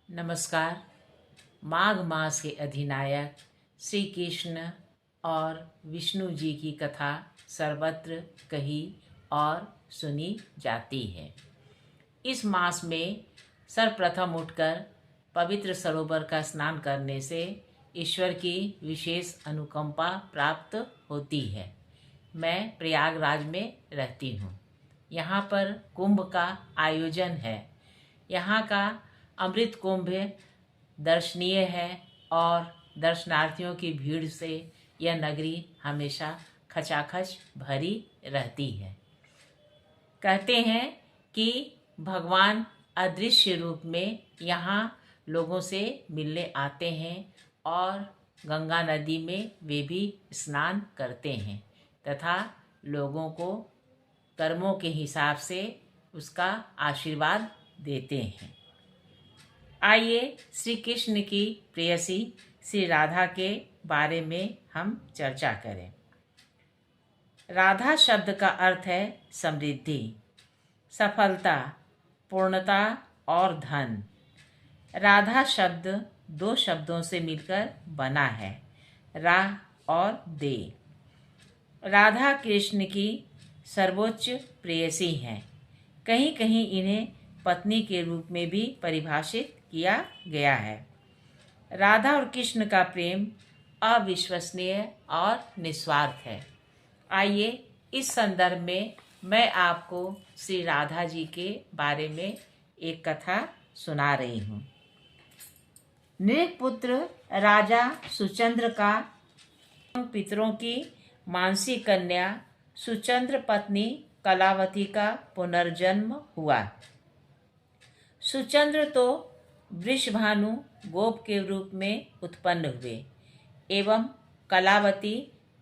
नमस्कार। माघ मास के अधिनायक श्री कृष्ण और विष्णु जी की कथा सर्वत्र कही और सुनी जाती है। इस मास में सर्वप्रथम उठकर पवित्र सरोवर का स्नान करने से ईश्वर की विशेष अनुकंपा प्राप्त होती है। मैं प्रयागराज में रहती हूँ। यहाँ पर कुंभ का आयोजन है। यहाँ का अमृत कुंभ दर्शनीय है और दर्शनार्थियों की भीड़ से यह नगरी हमेशा खचाखच भरी रहती है। कहते हैं कि भगवान अदृश्य रूप में यहाँ लोगों से मिलने आते हैं और गंगा नदी में वे भी स्नान करते हैं तथा लोगों को कर्मों के हिसाब से उसका आशीर्वाद देते हैं। आइए श्री कृष्ण की प्रेयसी श्री राधा के बारे में हम चर्चा करें। राधा शब्द का अर्थ है समृद्धि, सफलता, पूर्णता और धन। राधा शब्द दो शब्दों से मिलकर बना है, रा और दे। राधा कृष्ण की सर्वोच्च प्रेयसी हैं। कहीं कहीं इन्हें पत्नी के रूप में भी परिभाषित किया गया है। राधा और कृष्ण का प्रेम अविश्वसनीय और निस्वार्थ है। आइए इस संदर्भ में मैं आपको श्री राधा जी के बारे में एक कथा सुना रही हूँ। नृपुत्र राजा सुचंद्र का पितरों की मानसी कन्या सुचंद्र पत्नी कलावती का पुनर्जन्म हुआ। सुचंद्र तो वृषभानु गोप के रूप में उत्पन्न हुए एवं कलावती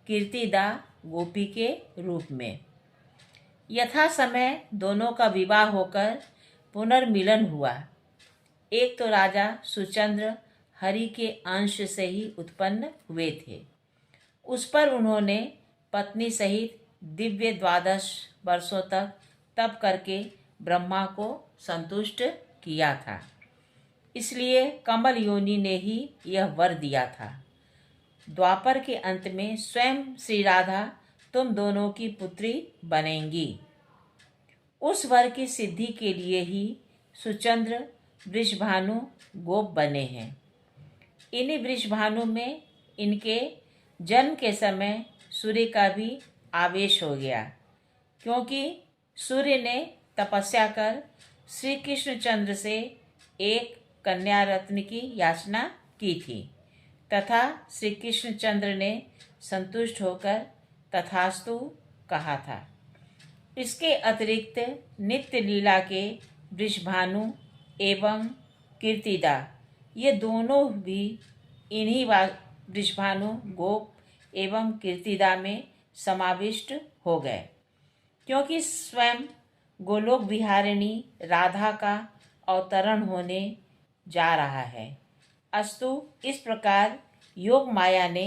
कीर्तिदा गोपी के रूप में। यथा समय दोनों का विवाह होकर पुनर्मिलन हुआ। एक तो राजा सुचंद्र हरि के अंश से ही उत्पन्न हुए थे। उस पर उन्होंने पत्नी सहित दिव्य 12 वर्षों तक तप करके ब्रह्मा को संतुष्ट किया था। इसलिए कमल योनि ने ही यह वर दिया था। द्वापर के अंत में स्वयं श्री राधा तुम दोनों की पुत्री बनेंगी। उस वर की सिद्धि के लिए ही सुचंद्र वृषभानु गोप बने हैं। इन्हीं वृषभानु में इनके जन्म के समय सूर्य का भी आवेश हो गया, क्योंकि सूर्य ने तपस्या कर श्री कृष्णचंद्र से एक कन्या रत्न की याचना की थी तथा श्री कृष्णचंद्र ने संतुष्ट होकर तथास्तु कहा था। इसके अतिरिक्त नित्य लीला के वृषभानु एवं कीर्तिदा ये दोनों भी इन्हीं वृषभानु गोप एवं कीर्तिदा में समाविष्ट हो गए, क्योंकि स्वयं गोलोक विहारिणी राधा का अवतरण होने जा रहा है। अस्तु इस प्रकार योग माया ने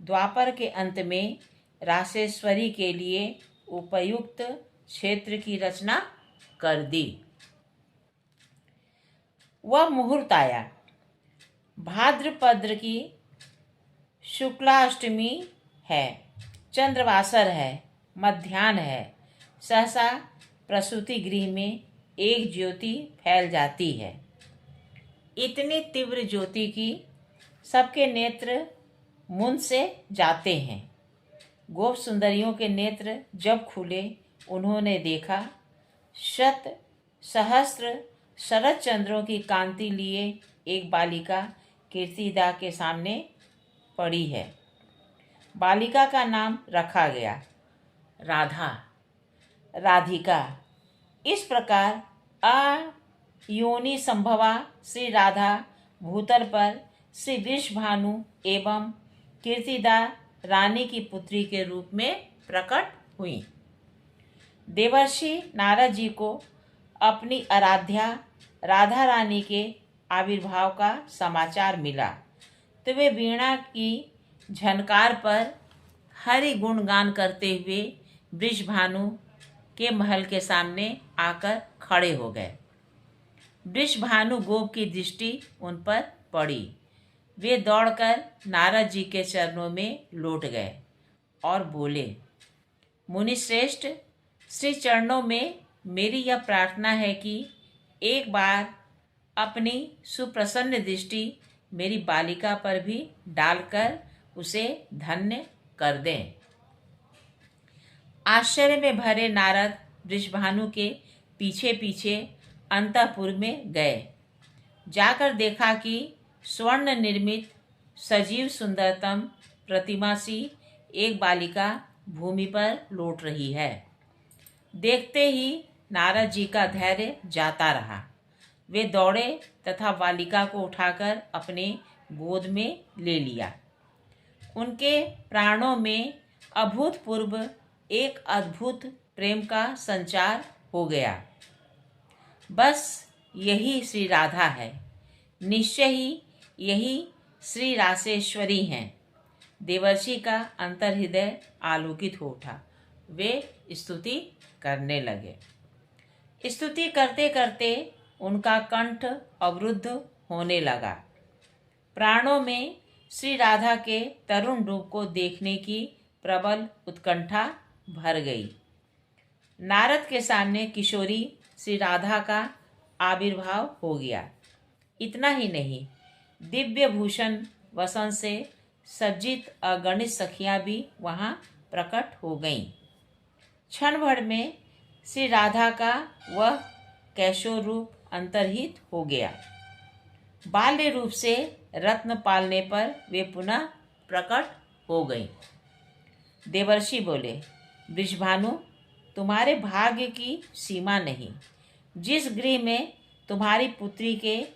द्वापर के अंत में रासेश्वरी के लिए उपयुक्त क्षेत्र की रचना कर दी। वह मुहूर्त आया। भाद्रपद की शुक्लाष्टमी है, चंद्रवासर है, मध्याह्न है। सहसा प्रसूति गृह में एक ज्योति फैल जाती है। इतनी तीव्र ज्योति की सबके नेत्र मुंद से जाते हैं। गोप सुंदरियों के नेत्र जब खुले उन्होंने देखा शत सहस्त्र शरद चंद्रों की कांति लिए एक बालिका कीर्तिदा के सामने पड़ी है। बालिका का नाम रखा गया राधा, राधिका। इस प्रकार अयोनि संभवा श्री राधा भूतल पर श्री वृषभानु एवं कीर्तिदा रानी की पुत्री के रूप में प्रकट हुई। देवर्षि नारद जी को अपनी आराध्या राधा रानी के आविर्भाव का समाचार मिला तो वे वीणा की झनकार पर हरि गुणगान करते हुए वृषभानु के महल के सामने आकर खड़े हो गए। वृषभानु गोप की दृष्टि उन पर पड़ी। वे दौड़कर नारद जी के चरणों में लौट गए और बोले, मुनिश्रेष्ठ, श्री चरणों में मेरी यह प्रार्थना है कि एक बार अपनी सुप्रसन्न दृष्टि मेरी बालिका पर भी डालकर उसे धन्य कर दें। आश्चर्य में भरे नारद वृषभानु के पीछे पीछे अंतःपुर में गए। जाकर देखा कि स्वर्ण निर्मित सजीव सुंदरतम प्रतिमा सी एक बालिका भूमि पर लौट रही है। देखते ही नारद जी का धैर्य जाता रहा। वे दौड़े तथा बालिका को उठाकर अपने गोद में ले लिया। उनके प्राणों में अभूतपूर्व एक अद्भुत प्रेम का संचार हो गया। बस यही श्री राधा है, निश्चय ही यही श्री रासेश्वरी हैं। देवर्षि का अंतर्हृदय आलोकित हो उठा। वे स्तुति करने लगे। स्तुति करते करते उनका कंठ अवरुद्ध होने लगा। प्राणों में श्री राधा के तरुण रूप को देखने की प्रबल उत्कंठा भर गई। नारद के सामने किशोरी श्री राधा का आविर्भाव हो गया। इतना ही नहीं, दिव्य भूषण वसन से सज्जित अगणित सखियां भी वहां प्रकट हो गईं। क्षण भर में श्री राधा का वह कैशोर रूप अंतर्हित हो गया। बाल्य रूप से रत्न पालने पर वे पुनः प्रकट हो गईं। देवर्षि बोले, वृषभानु, तुम्हारे भाग्य की सीमा नहीं। जिस गृह में तुम्हारी पुत्री के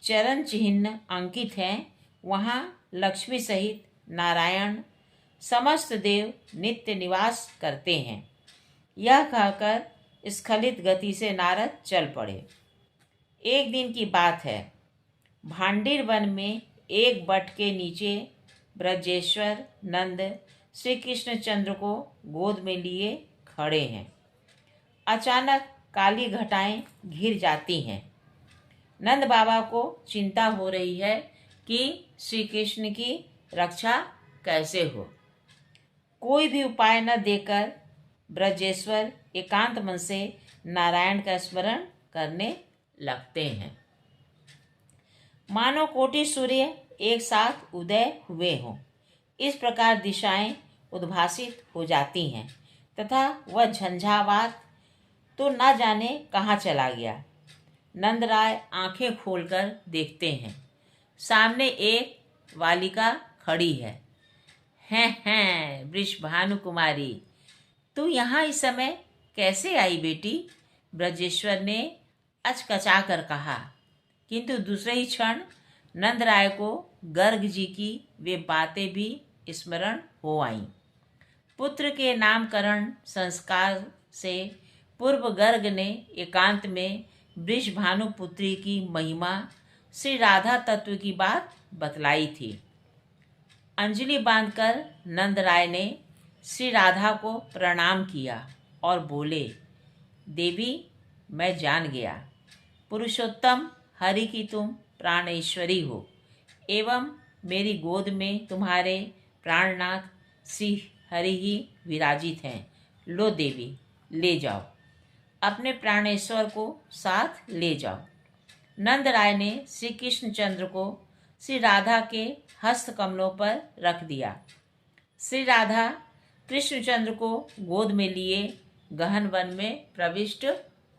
चरण चिन्ह अंकित हैं, वहाँ लक्ष्मी सहित नारायण समस्त देव नित्य निवास करते हैं। यह कहकर स्खलित गति से नारद चल पड़े। एक दिन की बात है। भांडीर वन में एक बट के नीचे ब्रजेश्वर नंद श्री कृष्णचंद्र को गोद में लिए खड़े हैं। अचानक काली घटाएं घिर जाती हैं। नंद बाबा को चिंता हो रही है कि श्री कृष्ण की रक्षा कैसे हो। कोई भी उपाय न देकर ब्रजेश्वर एकांत मन से नारायण का स्मरण करने लगते हैं। मानो कोटि सूर्य एक साथ उदय हुए हों। इस प्रकार दिशाएं उद्भासित हो जाती हैं तथा वह झंझावात तो न जाने कहाँ चला गया। नंदराय आंखें खोलकर देखते हैं, सामने एक बालिका खड़ी है। हैं वृषभानु कुमारी, तू यहाँ इस समय कैसे आई बेटी? ब्रजेश्वर ने अचकचा कर कहा। किंतु दूसरे ही क्षण नंदराय को गर्ग जी की वे बातें भी स्मरण हो आईं। पुत्र के नामकरण संस्कार से पूर्व गर्ग ने एकांत में वृषभानु पुत्री की महिमा श्री राधा तत्व की बात बतलाई थी। अंजलि बांधकर नंदराय ने श्री राधा को प्रणाम किया और बोले, देवी, मैं जान गया पुरुषोत्तम हरि की तुम प्राणेश्वरी हो एवं मेरी गोद में तुम्हारे प्राणनाथ श्री हरि ही विराजित हैं। लो देवी, ले जाओ, अपने प्राणेश्वर को साथ ले जाओ। नंदराय ने श्री कृष्णचंद्र को श्री राधा के हस्त कमलों पर रख दिया। श्री राधा कृष्णचंद्र को गोद में लिए गहन वन में प्रविष्ट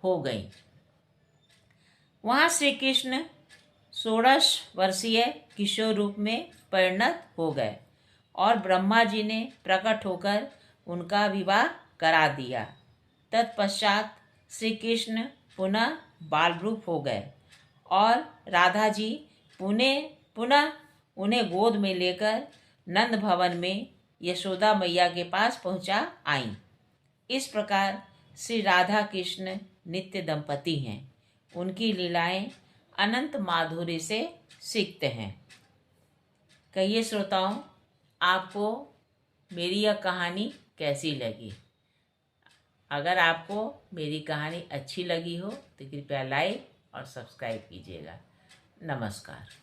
हो गईं। वहाँ श्री कृष्ण 16 वर्षीय किशोर रूप में परिणत हो गए और ब्रह्मा जी ने प्रकट होकर उनका विवाह करा दिया। तत्पश्चात श्री कृष्ण पुनः बाल रूप हो गए और राधा जी पुनः उन्हें गोद में लेकर नंद भवन में यशोदा मैया के पास पहुंचा आईं। इस प्रकार श्री राधा कृष्ण नित्य दंपति हैं। उनकी लीलाएं अनंत माधुर्य से सीखते हैं। कहिए श्रोताओं, आपको मेरी यह कहानी कैसी लगी? अगर आपको मेरी कहानी अच्छी लगी हो तो कृपया लाइक, और सब्सक्राइब कीजिएगा। नमस्कार।